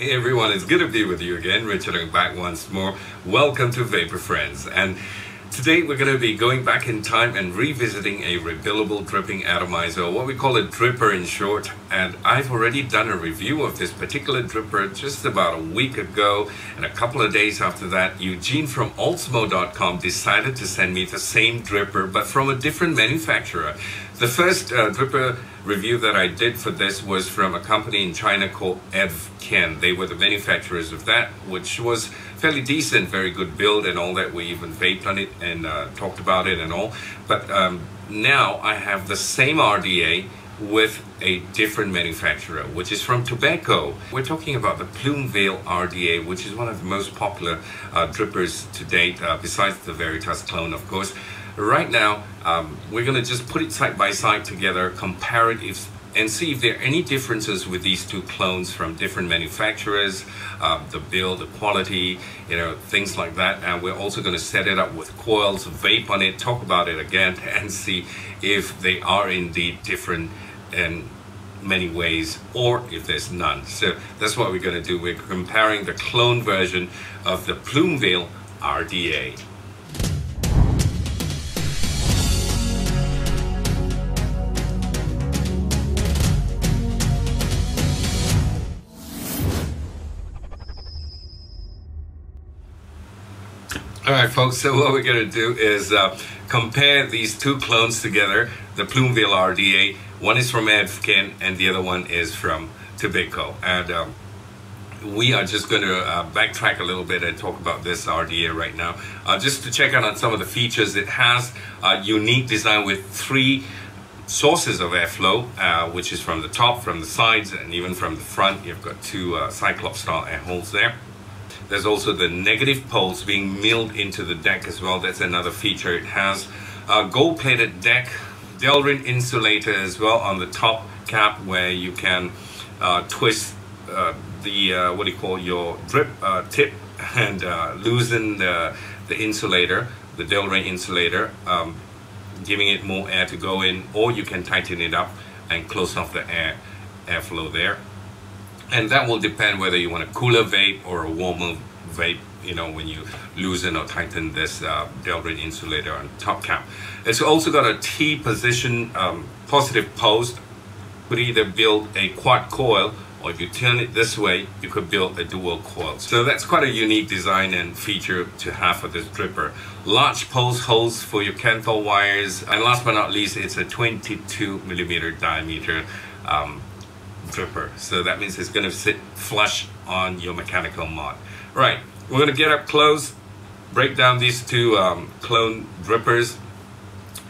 Hey everyone, it's good to be with you again. Richard, I'm back once more. Welcome to Vapor Friends. And today we're going to be going back in time and revisiting a refillable dripping atomizer, what we call a dripper in short. And I've already done a review of this particular dripper just about a week ago. And a couple of days after that, Eugene from Altsmo.com decided to send me the same dripper, but from a different manufacturer. The first dripper review that I did for this was from a company in China called Advken. They were the manufacturers of that, which was fairly decent, very good build and all that. We even vaped on it and talked about it and all. But now I have the same RDA with a different manufacturer, which is from Tobeco. We're talking about the Plume Veil RDA, which is one of the most popular drippers to date, besides the Veritas clone, of course. Right now, we're going to just put it side by side together, compare it and see if there are any differences with these two clones from different manufacturers, the build, the quality, things like that. And we're also going to set it up with coils, vape on it, talk about it again, and see if they are indeed different in many ways or if there's none. So that's what we're going to do. We're comparing the clone version of the Plume Veil RDA. Alright folks, so what we're going to do is compare these two clones together, the Plume Veil RDA. One is from Advken and the other one is from Tobeco. And we are just going to backtrack a little bit and talk about this RDA right now. Just to check out on some of the features, it has a unique design with three sources of airflow, which is from the top, from the sides, and even from the front. You've got two Cyclops style air holes there. There's also the negative poles being milled into the deck as well. That's another feature. It has a gold-plated deck, Delrin insulator as well on the top cap, where you can twist the what do you call your drip tip and loosen the insulator, the Delrin insulator, giving it more air to go in, or you can tighten it up and close off the airflow there. And that will depend whether you want a cooler vape or a warmer vape, when you loosen or tighten this Delrin insulator on top cap. It's also got a T-position positive post. You could either build a quad coil, or if you turn it this way, you could build a dual coil. So that's quite a unique design and feature to have for this dripper. Large post holes for your Canthal wires. And last but not least, it's a 22mm diameter dripper, so that means it's going to sit flush on your mechanical mod. Right, we're going to get up close, break down these two clone drippers,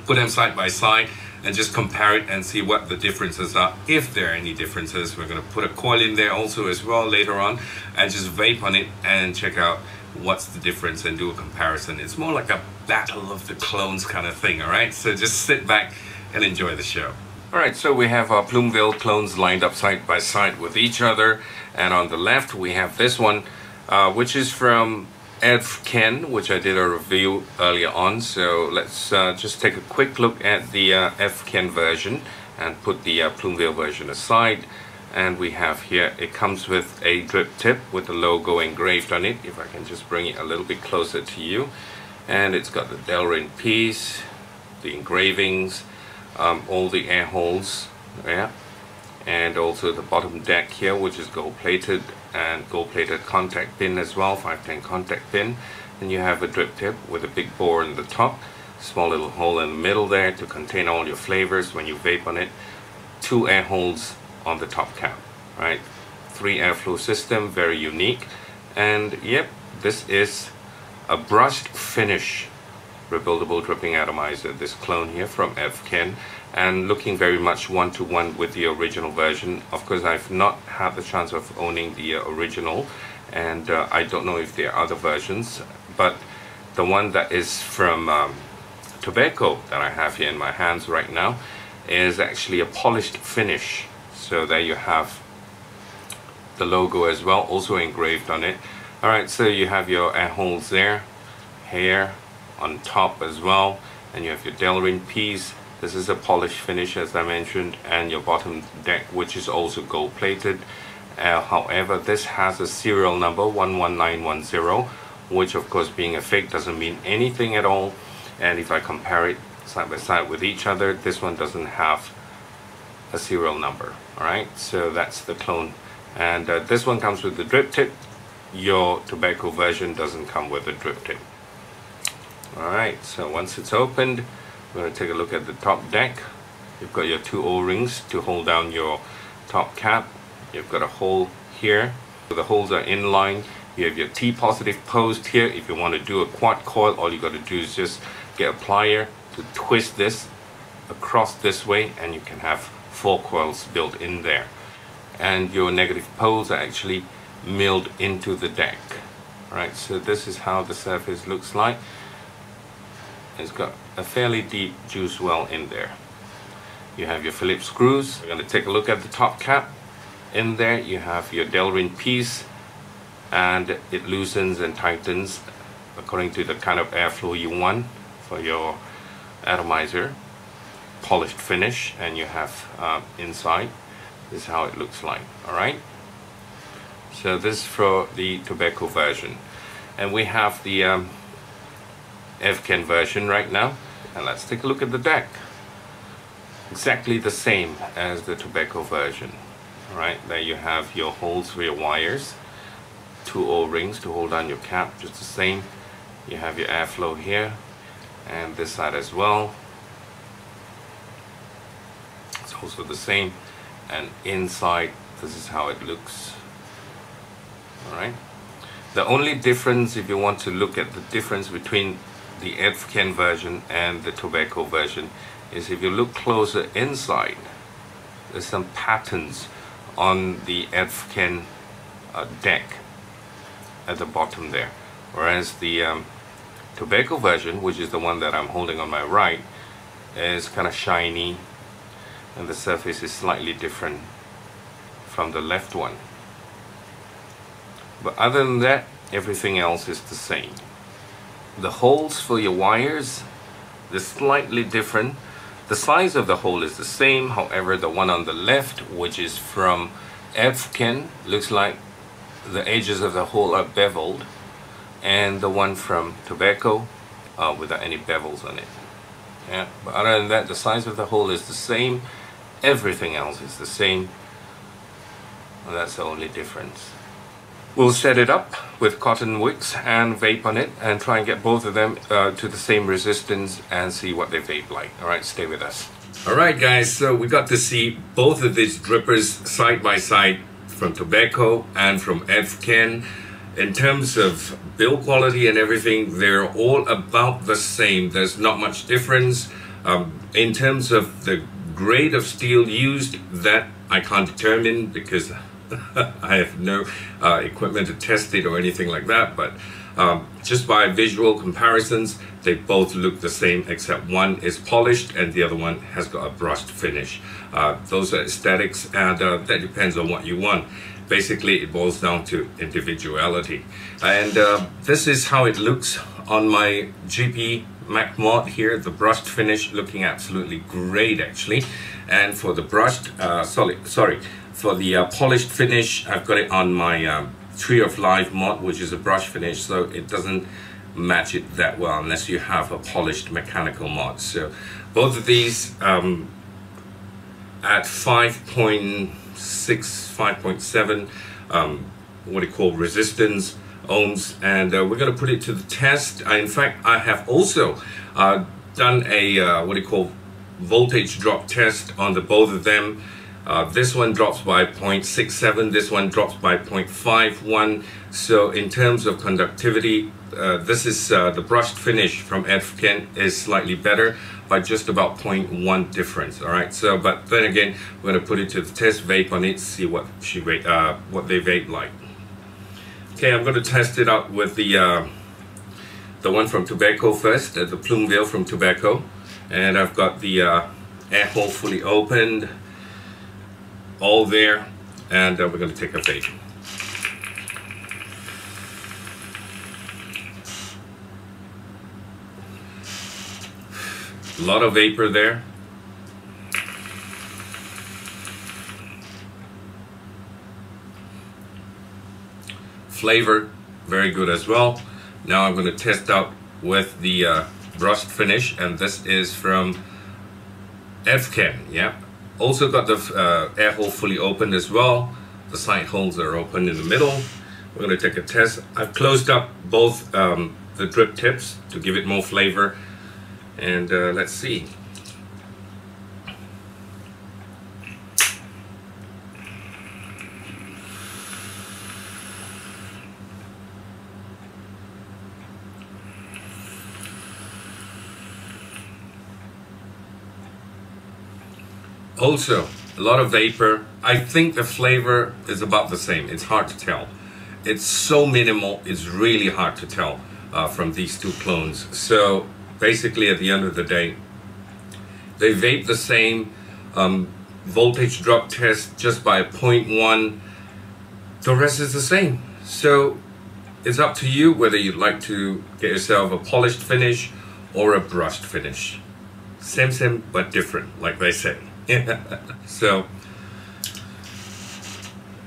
put them side by side, and just compare it and see what the differences are, if there are any differences. We're going to put a coil in there also as well later on, and just vape on it and check out what's the difference and do a comparison. It's more like a battle of the clones kind of thing, alright? So just sit back and enjoy the show. Alright, so we have our Plume Veil clones lined up side by side with each other, and on the left we have this one, which is from Advken, which I did a review earlier on. So let's just take a quick look at the Advken version and put the Plume Veil version aside. And we have here, it comes with a drip tip with the logo engraved on it, if I can just bring it a little bit closer to you. And it's got the Delrin piece, the engravings, all the air holes, and also the bottom deck here, which is gold plated, and gold plated contact pin as well, 510 contact pin. And you have a drip tip with a big bore in the top, small little hole in the middle there to contain all your flavors when you vape on it, two air holes on the top cap, right? 3 airflow system, very unique. And yep, this is a brushed finish rebuildable dripping atomizer, this clone here from Advken, and looking very much one-to-one with the original version. Of course, I've not had the chance of owning the original, and I don't know if there are other versions, but the one that is from Tobeco that I have here in my hands right now is actually a polished finish. So there you have the logo as well, also engraved on it. Alright, so you have your air holes there, here on top as well, and you have your Delrin piece. This is a polished finish, as I mentioned, and your bottom deck, which is also gold plated. However, this has a serial number 11910, which of course being a fake doesn't mean anything at all. And if I compare it side by side with each other, this one doesn't have a serial number. Alright, so that's the clone. And this one comes with the drip tip. Your Tobeco version doesn't come with a drip tip. Alright, so once it's opened, we're going to take a look at the top deck. You've got your two O-rings to hold down your top cap. You've got a hole here. So the holes are in line. You have your T positive post here. If you want to do a quad coil, all you got to do is just get a plier to twist this across this way, and you can have 4 coils built in there. And your negative poles are actually milled into the deck. Alright, so this is how the surface looks like. It's got a fairly deep juice well in there. You have your Phillips screws. We're going to take a look at the top cap. In there you have your Delrin piece, and it loosens and tightens according to the kind of airflow you want for your atomizer. Polished finish, and you have inside. This is how it looks like. Alright, so this is for the Tobeco version, and we have the Advken version right now. And let's take a look at the deck. Exactly the same as the Tobeco version. Alright, there you have your holes for your wires, 2 O-rings to hold on your cap, just the same. You have your airflow here, and this side as well. It's also the same, and inside this is how it looks. Alright, the only difference, if you want to look at the difference between the Advken version and the Tobeco version, is if you look closer inside, there's some patterns on the Advken deck at the bottom there, whereas the Tobeco version, which is the one that I'm holding on my right, is kind of shiny, and the surface is slightly different from the left one. But other than that, everything else is the same. The holes for your wires, they're slightly different. The size of the hole is the same, however the one on the left, which is from Advken, looks like the edges of the hole are beveled, and the one from Tobeco without any bevels on it. Yeah, but other than that, the size of the hole is the same, everything else is the same, and that's the only difference. We'll set it up with cotton wicks and vape on it, and try and get both of them to the same resistance and see what they vape like. Alright, stay with us. Alright guys, so we got to see both of these drippers side by side from Tobeco and from Advken. In terms of build quality and everything, they're all about the same. There's not much difference. In terms of the grade of steel used, that I can't determine because I have no equipment to test it or anything like that, but just by visual comparisons, they both look the same, except one is polished and the other one has got a brushed finish. Those are aesthetics, and that depends on what you want. Basically, it boils down to individuality. And this is how it looks on my GP Mac mod here. The brushed finish looking absolutely great actually. And for the brushed, for the polished finish, I've got it on my Tree of Life mod, which is a brush finish, so it doesn't match it that well unless you have a polished mechanical mod. So both of these at 5.6, 5.7 what do you call resistance ohms, and we're going to put it to the test. In fact, I have also done a what do you call voltage drop test on the both of them. This one drops by 0.67, this one drops by 0.51. So in terms of conductivity, this is the brushed finish from Advken is slightly better by just about 0.1 difference. All right, so but then again, we're going to put it to the test, vape on it, see what they vape like. Okay, I'm going to test it out with the one from Tobeco first, the Plume Veil from Tobeco, and I've got the air hole fully opened, all there, and we're going to take a vape. A lot of vapor there. flavor, very good as well. Now I'm going to test out with the brushed finish, and this is from Advken. Yeah, also got the air hole fully opened as well. The side holes are open in the middle. We're going to take a test. I've closed up both the drip tips to give it more flavor, and let's see. Also, a lot of vapor. I think the flavor is about the same. It's hard to tell. It's so minimal, it's really hard to tell from these two clones. So basically at the end of the day, they vape the same. Voltage drop test just by 0.1. The rest is the same. So it's up to you whether you'd like to get yourself a polished finish or a brushed finish. Same but different, like they say. So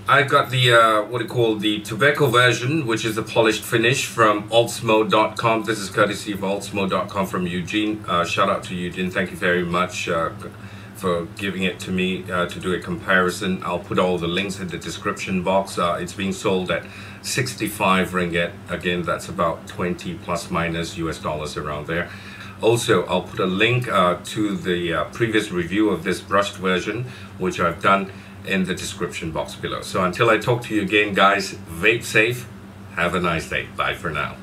I got the what do you call the Tobeco version, which is a polished finish from altsmo.com. This is courtesy of altsmo.com from Eugene. Shout out to Eugene. Thank you very much for giving it to me to do a comparison. I'll put all the links in the description box. It's being sold at 65 ringgit. Again, that's about 20 plus minus US dollars around there. Also, I'll put a link to the previous review of this brushed version, which I've done, in the description box below. So until I talk to you again, guys, vape safe. Have a nice day. Bye for now.